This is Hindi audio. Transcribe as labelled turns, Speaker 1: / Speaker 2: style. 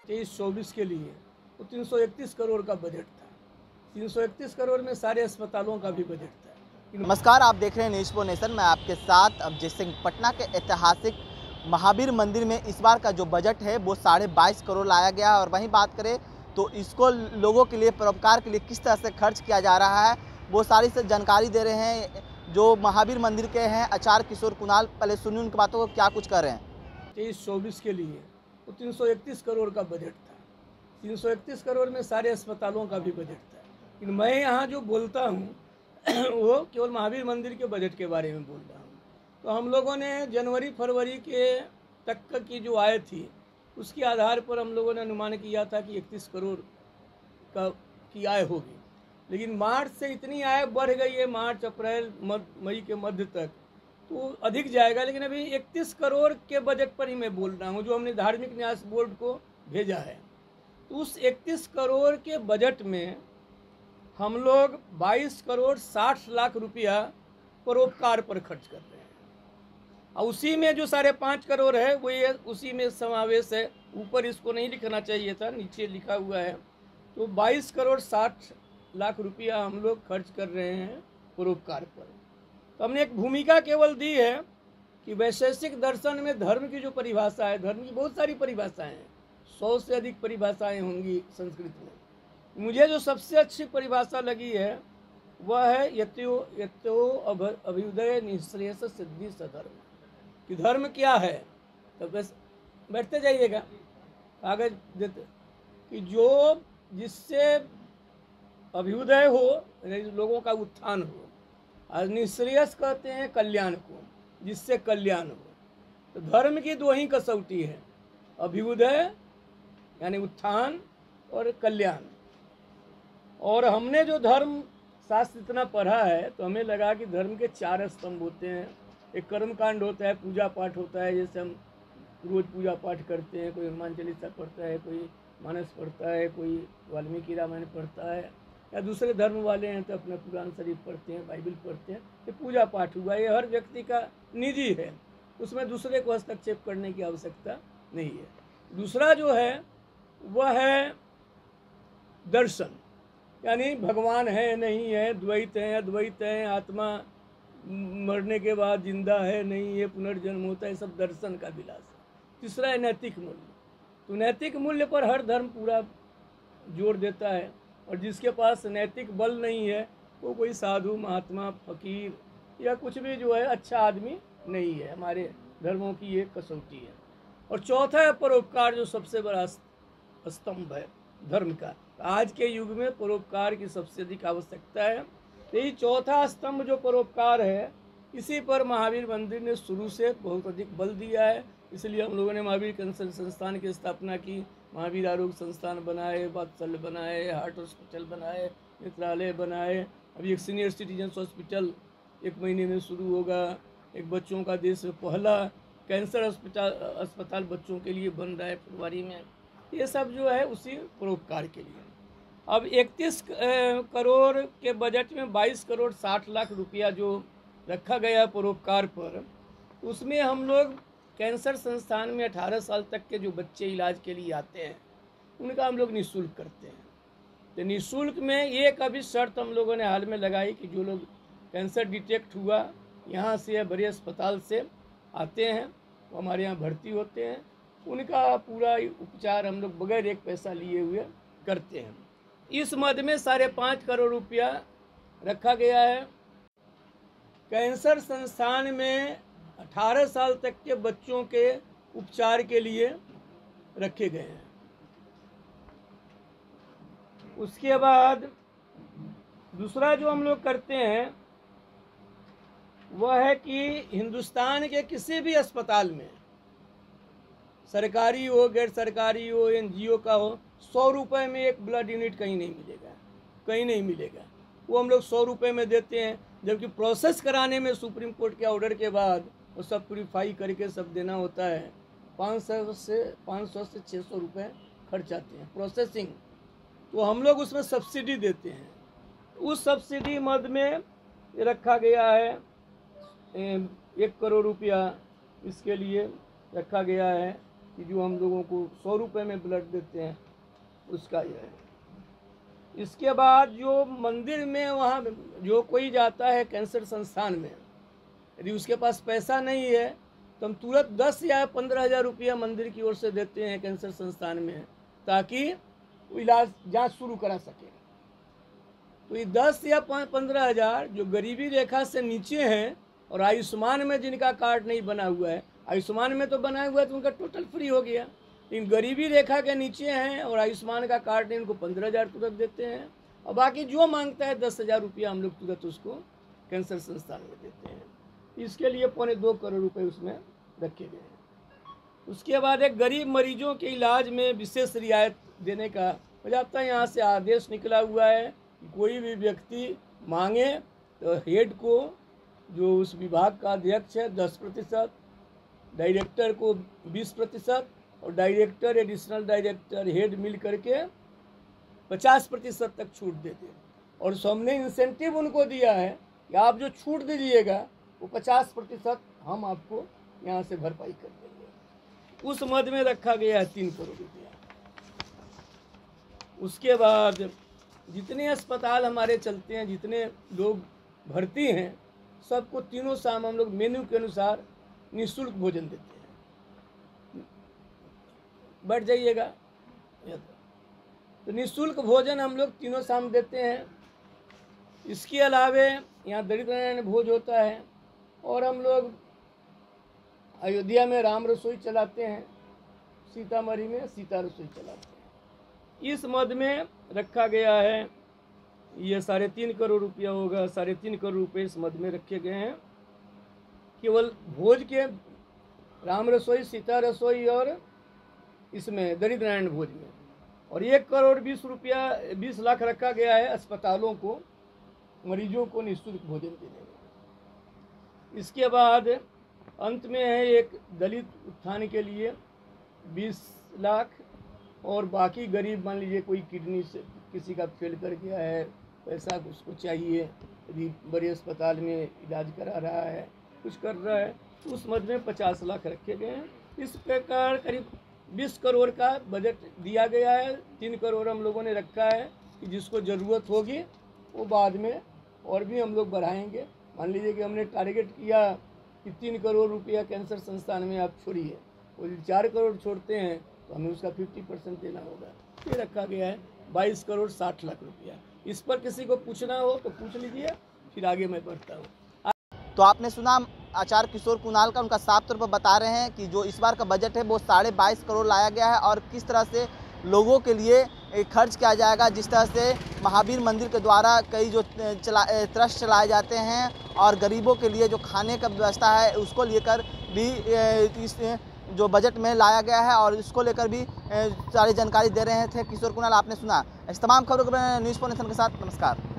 Speaker 1: 23-24 के लिए तो 331 करोड़ का बजट था। 331 करोड़ में सारे अस्पतालों का भी बजट था।
Speaker 2: नमस्कार, आप देख रहे हैं न्यूज़ फॉर नेशन। मैं आपके साथ अभिजीत सिंह। पटना के ऐतिहासिक महावीर मंदिर में इस बार का जो बजट है वो 22.5 करोड़ लाया गया है। और वहीं बात करें तो इसको लोगों के लिए, परोपकार के लिए किस तरह से खर्च किया जा रहा है वो सारी से जानकारी दे रहे हैं जो महावीर मंदिर के हैं आचार्य किशोर कुणाल। पहले सुनिए उनकी बातों को, क्या कुछ कर रहे हैं।
Speaker 1: 23-24 के लिए तो 331 करोड़ का बजट था। 331 करोड़ में सारे अस्पतालों का भी बजट था। लेकिन मैं यहाँ जो बोलता हूँ वो केवल महावीर मंदिर के बजट के बारे में बोल रहा हूँ। तो हम लोगों ने जनवरी फरवरी के तक की जो आय थी उसके आधार पर हम लोगों ने अनुमान किया था कि 31 करोड़ की आय होगी। लेकिन मार्च से इतनी आय बढ़ गई है, मार्च अप्रैल मई के मध्य तक तो अधिक जाएगा। लेकिन अभी 31 करोड़ के बजट पर ही मैं बोल रहा हूँ जो हमने धार्मिक न्यास बोर्ड को भेजा है। तो उस 31 करोड़ के बजट में हम लोग 22 करोड़ 60 लाख रुपया परोपकार पर खर्च कर रहे हैं। और उसी में जो 5.5 करोड़ है वो ये उसी में समावेश है। ऊपर इसको नहीं लिखना चाहिए था, नीचे लिखा हुआ है। तो 22 करोड़ 60 लाख रुपया हम लोग खर्च कर रहे हैं परोपकार पर। तो हमने एक भूमिका केवल दी है कि वैशेषिक दर्शन में धर्म की जो परिभाषा है, धर्म की बहुत सारी परिभाषाएं हैं, 100 से अधिक परिभाषाएं होंगी संस्कृत में। मुझे जो सबसे अच्छी परिभाषा लगी है वह है यत्यो अभ्युदय निःश्रेयस सिद्धि सधर्म। कि धर्म क्या है, तो बस बैठते जाइएगा, कागज देते कि जो जिससे अभ्युदय हो, लोगों का उत्थान हो, और निःश्रेयस कहते हैं कल्याण को, जिससे कल्याण हो। तो धर्म की दो ही कसौटी है, अभ्युदय यानी उत्थान और कल्याण। और हमने जो धर्म शास्त्र इतना पढ़ा है तो हमें लगा कि धर्म के 4 स्तंभ होते हैं। एक कर्म कांड होता है, पूजा पाठ होता है, जैसे हम रोज पूजा पाठ करते हैं, कोई हनुमान चालीसा पढ़ता है, कोई मानस पढ़ता है, कोई वाल्मीकि रामायण पढ़ता है, या दूसरे धर्म वाले हैं तो अपना कुरान शरीफ पढ़ते हैं, बाइबल पढ़ते हैं। ये पूजा पाठ हुआ, ये हर व्यक्ति का निजी है, उसमें दूसरे को हस्तक्षेप करने की आवश्यकता नहीं है। दूसरा जो है वह है दर्शन, यानी भगवान है नहीं है, द्वैत है अद्वैत है, आत्मा मरने के बाद जिंदा है नहीं है, पुनर्जन्म होता है, सब दर्शन का विलास है। तीसरा है नैतिक मूल्य। तो नैतिक मूल्य पर हर धर्म पूरा जोर देता है, और जिसके पास नैतिक बल नहीं है वो कोई साधु महात्मा फकीर या कुछ भी जो है अच्छा आदमी नहीं है। हमारे धर्मों की ये कसौटी है। और चौथा है परोपकार, जो सबसे बड़ा स्तंभ है धर्म का। आज के युग में परोपकार की सबसे अधिक आवश्यकता है। यही चौथा स्तंभ जो परोपकार है, इसी पर महावीर मंदिर ने शुरू से बहुत अधिक बल दिया है। इसलिए हम लोगों ने महावीर कैंसर संस्थान की स्थापना की, महावीर आरोग्य संस्थान बनाए, वात्सल्य बनाए, हार्ट हॉस्पिटल बनाए, नेत्रालय बनाए। अभी एक सीनियर सिटीजन्स हॉस्पिटल 1 महीने में शुरू होगा। एक बच्चों का देश में पहला कैंसर अस्पताल बच्चों के लिए बन रहा है फरवरी में। ये सब जो है उसी परोपकार के लिए। अब 31 करोड़ के बजट में 22 करोड़ 60 लाख रुपया जो रखा गया परोपकार पर, उसमें हम लोग कैंसर संस्थान में 18 साल तक के जो बच्चे इलाज के लिए आते हैं उनका हम लोग निःशुल्क करते हैं। तो निःशुल्क में एक अभी शर्त हम लोगों ने हाल में लगाई कि जो लोग कैंसर डिटेक्ट हुआ यहाँ से या बड़े अस्पताल से आते हैं वो हमारे यहाँ भर्ती होते हैं, उनका पूरा उपचार हम लोग बगैर एक पैसा लिए हुए करते हैं। इस मद में 5.5 करोड़ रुपया रखा गया है। कैंसर संस्थान में 18 साल तक के बच्चों के उपचार के लिए रखे गए हैं। उसके बाद दूसरा जो हम लोग करते हैं वह है कि हिंदुस्तान के किसी भी अस्पताल में, सरकारी हो गैर सरकारी हो NGO का हो, 100 रुपये में एक ब्लड यूनिट कहीं नहीं मिलेगा, कहीं नहीं मिलेगा। वो हम लोग 100 रुपये में देते हैं, जबकि प्रोसेस कराने में सुप्रीम कोर्ट के ऑर्डर के बाद वो सब प्यूरीफाई करके सब देना होता है। 500 से 600 रुपये खर्च आते हैं प्रोसेसिंग। तो हम लोग उसमें सब्सिडी देते हैं। उस सब्सिडी मद में रखा गया है 1 करोड़ रुपया इसके लिए रखा गया है। कि जो हम लोगों को 100 रुपये में ब्लड देते हैं उसका यह है। इसके बाद जो मंदिर में वहाँ जो कोई जाता है कैंसर संस्थान में, यदि उसके पास पैसा नहीं है तो हम तुरंत 10 या 15,000 रुपया मंदिर की ओर से देते हैं कैंसर संस्थान में, ताकि वो इलाज जांच शुरू करा सके। तो ये 10 या 15,000 जो गरीबी रेखा से नीचे हैं और आयुष्मान में जिनका कार्ड नहीं बना हुआ है, आयुष्मान में तो बना हुआ है तो उनका टोटल फ्री हो गया, लेकिन गरीबी रेखा के नीचे हैं और आयुष्मान का कार्ड नहीं, उनको 15,000 तुरंत देते हैं, और बाकी जो मांगता है 10,000 रुपया हम लोग तुरंत उसको कैंसर संस्थान में देते हैं। इसके लिए 2.25 करोड़ रुपए उसमें रखे गए हैं। उसके बाद एक गरीब मरीजों के इलाज में विशेष रियायत देने का जाता है, यहाँ से आदेश निकला हुआ है कि कोई भी व्यक्ति मांगे तो हेड को, जो उस विभाग का अध्यक्ष है, 10%, डायरेक्टर को 20% और डायरेक्टर, एडिशनल डायरेक्टर, हेड मिल करके 50% तक छूट देते हैं। और हमने इंसेंटिव उनको दिया है कि आप जो छूट दीजिएगा वो 50% हम आपको यहाँ से भरपाई कर देंगे। उस मद में रखा गया है 3 करोड़ रुपया। उसके बाद जितने अस्पताल हमारे चलते हैं, जितने लोग भर्ती हैं, सबको तीनों शाम हम लोग मेन्यू के अनुसार निःशुल्क भोजन देते हैं। बैठ जाइएगा। तो निःशुल्क भोजन हम लोग तीनों शाम देते हैं। इसके अलावे यहाँ दरिद्र नारायण भोज होता है, और हम लोग अयोध्या में राम रसोई चलाते हैं, सीतामढ़ी में सीता रसोई चलाते हैं। इस मद में रखा गया है, ये 3.5 करोड़ रुपया होगा, 3.5 करोड़ रुपये इस मद में रखे गए हैं केवल भोज के, राम रसोई, सीता रसोई और इसमें दरिद्र नारायण भोज में। और 1 करोड़ 20 लाख रखा गया है अस्पतालों को, मरीजों को निःशुल्क भोजन देने में। इसके बाद अंत में है एक दलित उत्थान के लिए 20 लाख, और बाकी गरीब, मान लीजिए कोई किडनी से किसी का फेल कर गया है, पैसा उसको चाहिए, यदि बड़े अस्पताल में इलाज करा रहा है, कुछ कर रहा है, तो उस मद में 50 लाख रखे गए हैं। इस प्रकार करीब 20 करोड़ का बजट दिया गया है। 3 करोड़ हम लोगों ने रखा है कि जिसको ज़रूरत होगी वो बाद में और भी हम लोग बढ़ाएंगे। मान लीजिए कि हमने टारगेट किया कि 3 करोड़ रुपया कैंसर संस्थान में आप छोड़िए, वो 4 करोड़ छोड़ते हैं तो हमें उसका 50% देना होगा। ये रखा गया है 22 करोड़ 60 लाख रुपया। इस पर किसी को पूछना हो तो पूछ लीजिए, फिर आगे मैं बढ़ता हूँ।
Speaker 2: तो आपने सुना आचार्य किशोर कुणाल का, उनका साफ तौर पर बता रहे हैं कि जो इस बार का बजट है वो 22.5 करोड़ लाया गया है, और किस तरह से लोगों के लिए खर्च किया जाएगा। जिस तरह से महावीर मंदिर के द्वारा कई जो ट्रस्ट चलाए जाते हैं और गरीबों के लिए जो खाने का व्यवस्था है उसको लेकर भी इस जो बजट में लाया गया है, और इसको लेकर भी सारी जानकारी दे रहे थे किशोर कुणाल। आपने सुना। इस तमाम खबरों को न्यूज़ 4 नेशन के साथ नमस्कार।